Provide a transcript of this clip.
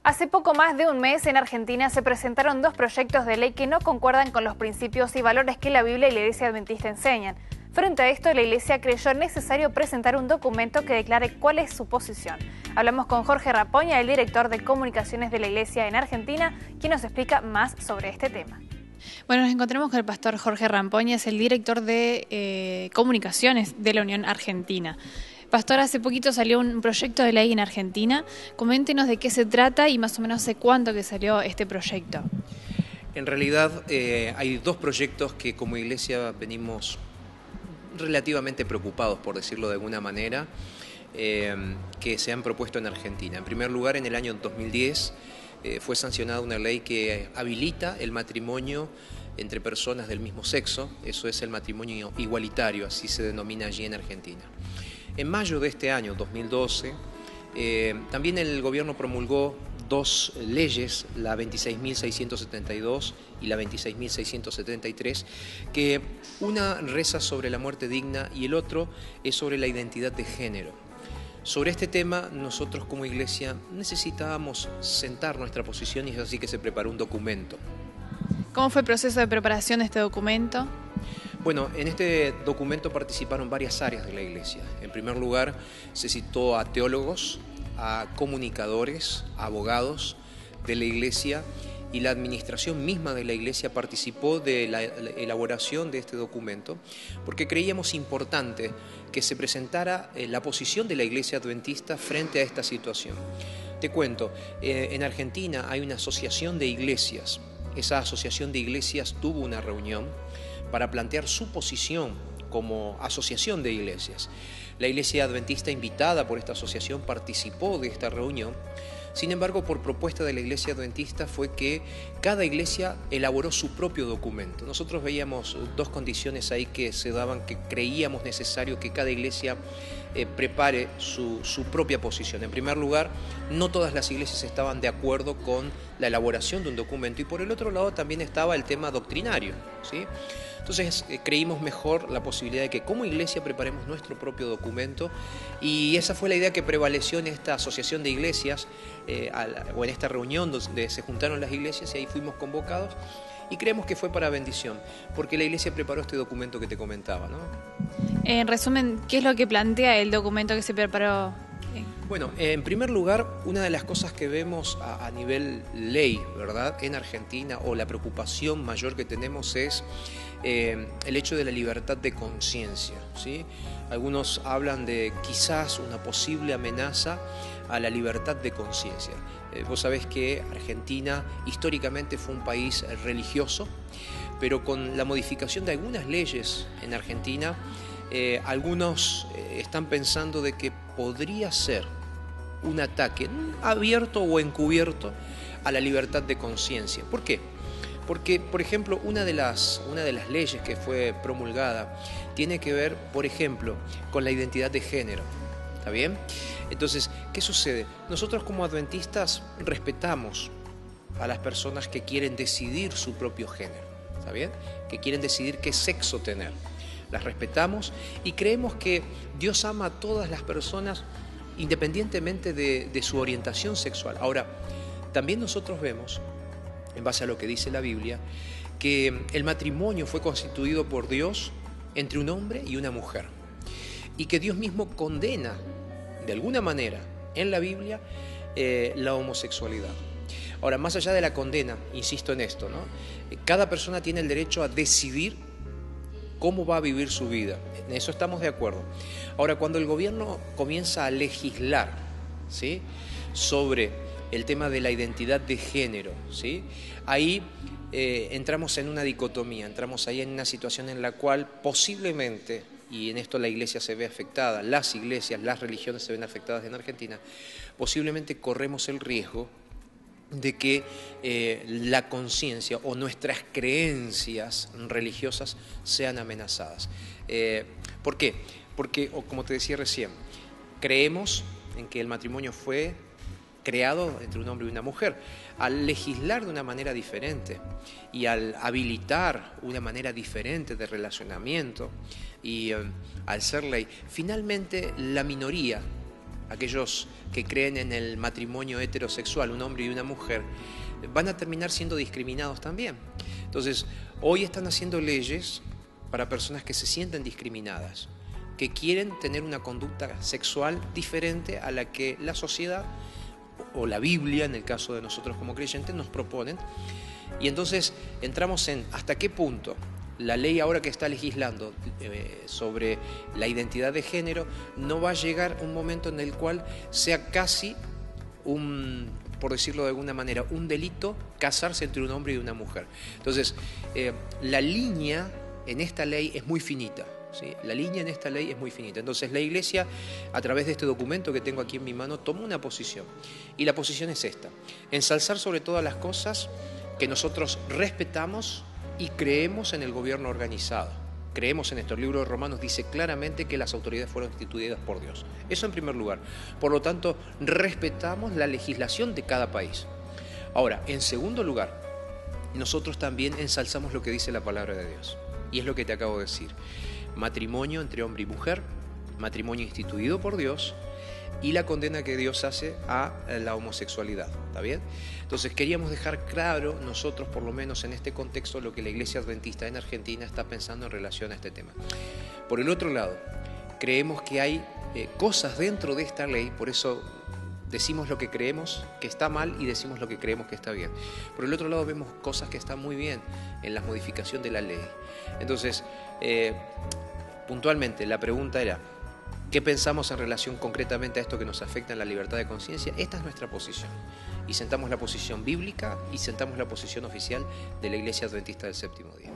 Hace poco más de un mes en Argentina se presentaron dos proyectos de ley que no concuerdan con los principios y valores que la Biblia y la Iglesia Adventista enseñan. Frente a esto, la Iglesia creyó necesario presentar un documento que declare cuál es su posición. Hablamos con Jorge Rampoña, el director de comunicaciones de la Iglesia en Argentina, quien nos explica más sobre este tema. Bueno, nos encontramos con el pastor Jorge Rampoña, es el director de comunicaciones de la Unión Argentina. Pastor, hace poquito salió un proyecto de ley en Argentina. Coméntenos de qué se trata y más o menos hace cuánto que salió este proyecto. En realidad hay dos proyectos que como iglesia venimos relativamente preocupados, por decirlo de alguna manera, que se han propuesto en Argentina. En primer lugar, en el año 2010 fue sancionada una ley que habilita el matrimonio entre personas del mismo sexo, eso es el matrimonio igualitario, así se denomina allí en Argentina. En mayo de este año, 2012, también el gobierno promulgó dos leyes, la 26.672 y la 26.673, que una reza sobre la muerte digna y el otro es sobre la identidad de género. Sobre este tema, nosotros como iglesia necesitábamos sentar nuestra posición y es así que se preparó un documento. ¿Cómo fue el proceso de preparación de este documento? Bueno, en este documento participaron varias áreas de la iglesia. En primer lugar, se citó a teólogos, a comunicadores, a abogados de la iglesia y la administración misma de la iglesia participó de la elaboración de este documento porque creíamos importante que se presentara la posición de la iglesia adventista frente a esta situación. Te cuento, en Argentina hay una asociación de iglesias. Esa asociación de iglesias tuvo una reunión para plantear su posición como asociación de iglesias. La iglesia adventista invitada por esta asociación participó de esta reunión. Sin embargo, por propuesta de la iglesia adventista fue que cada iglesia elaboró su propio documento. Nosotros veíamos dos condiciones ahí que se daban, que creíamos necesario que cada iglesia prepare su propia posición. En primer lugar, no todas las iglesias estaban de acuerdo con la elaboración de un documento y por el otro lado también estaba el tema doctrinario, ¿sí? Entonces creímos mejor la posibilidad de que como iglesia preparemos nuestro propio documento y esa fue la idea que prevaleció en esta asociación de iglesias o en esta reunión donde se juntaron las iglesias y ahí fuimos convocados y creemos que fue para bendición porque la iglesia preparó este documento que te comentaba, ¿no? En resumen, ¿qué es lo que plantea el documento que se preparó? Bueno, en primer lugar, una de las cosas que vemos a nivel ley, ¿verdad?, en Argentina, o la preocupación mayor que tenemos es el hecho de la libertad de conciencia, ¿sí? Algunos hablan de quizás una posible amenaza a la libertad de conciencia. Vos sabés que Argentina históricamente fue un país religioso, pero con la modificación de algunas leyes en Argentina, algunos están pensando de que podría ser un ataque abierto o encubierto a la libertad de conciencia. ¿Por qué? Porque, por ejemplo, una de las leyes que fue promulgada tiene que ver, por ejemplo, con la identidad de género. ¿Está bien? Entonces, ¿qué sucede? Nosotros como adventistas respetamos a las personas que quieren decidir su propio género. ¿Está bien? Que quieren decidir qué sexo tener. Las respetamos y creemos que Dios ama a todas las personas independientemente de su orientación sexual. Ahora, también nosotros vemos, en base a lo que dice la Biblia, que el matrimonio fue constituido por Dios entre un hombre y una mujer y que Dios mismo condena de alguna manera en la Biblia la homosexualidad. Ahora, más allá de la condena, insisto en esto, ¿no? Cada persona tiene el derecho a decidir cómo va a vivir su vida. En eso estamos de acuerdo. Ahora, cuando el gobierno comienza a legislar, ¿sí?, sobre el tema de la identidad de género, ¿sí?, ahí entramos en una dicotomía, entramos ahí en una situación en la cual posiblemente, y en esto la iglesia se ve afectada, las iglesias, las religiones se ven afectadas en Argentina, posiblemente corremos el riesgo de que la conciencia o nuestras creencias religiosas sean amenazadas. ¿Por qué? Porque, como te decía recién, creemos en que el matrimonio fue creado entre un hombre y una mujer. Al legislar de una manera diferente y al habilitar una manera diferente de relacionamiento y al ser ley, finalmente la minoría aquellos que creen en el matrimonio heterosexual, un hombre y una mujer, van a terminar siendo discriminados también. Entonces, hoy están haciendo leyes para personas que se sienten discriminadas, que quieren tener una conducta sexual diferente a la que la sociedad o la Biblia, en el caso de nosotros como creyentes, nos proponen. Y entonces entramos en hasta qué punto la ley ahora que está legislando sobre la identidad de género no va a llegar un momento en el cual sea casi por decirlo de alguna manera, un delito casarse entre un hombre y una mujer. Entonces, la línea en esta ley es muy finita. ¿Sí? La línea en esta ley es muy finita. Entonces la Iglesia, a través de este documento que tengo aquí en mi mano, tomó una posición. Y la posición es esta: ensalzar sobre todas las cosas que nosotros respetamos y creemos en el gobierno organizado. Creemos en esto. El libro de Romanos dice claramente que las autoridades fueron instituidas por Dios. Eso en primer lugar. Por lo tanto, respetamos la legislación de cada país. Ahora, en segundo lugar, nosotros también ensalzamos lo que dice la palabra de Dios. Y es lo que te acabo de decir. Matrimonio entre hombre y mujer, matrimonio instituido por Dios y la condena que Dios hace a la homosexualidad. ¿Está bien? Entonces queríamos dejar claro nosotros, por lo menos en este contexto, lo que la Iglesia Adventista en Argentina está pensando en relación a este tema. Por el otro lado, creemos que hay cosas dentro de esta ley, por eso decimos lo que creemos que está mal y decimos lo que creemos que está bien. Por el otro lado vemos cosas que están muy bien en la modificación de la ley. Entonces, puntualmente la pregunta era: ¿qué pensamos en relación concretamente a esto que nos afecta en la libertad de conciencia? Esta es nuestra posición. Y sentamos la posición bíblica y sentamos la posición oficial de la Iglesia Adventista del Séptimo Día.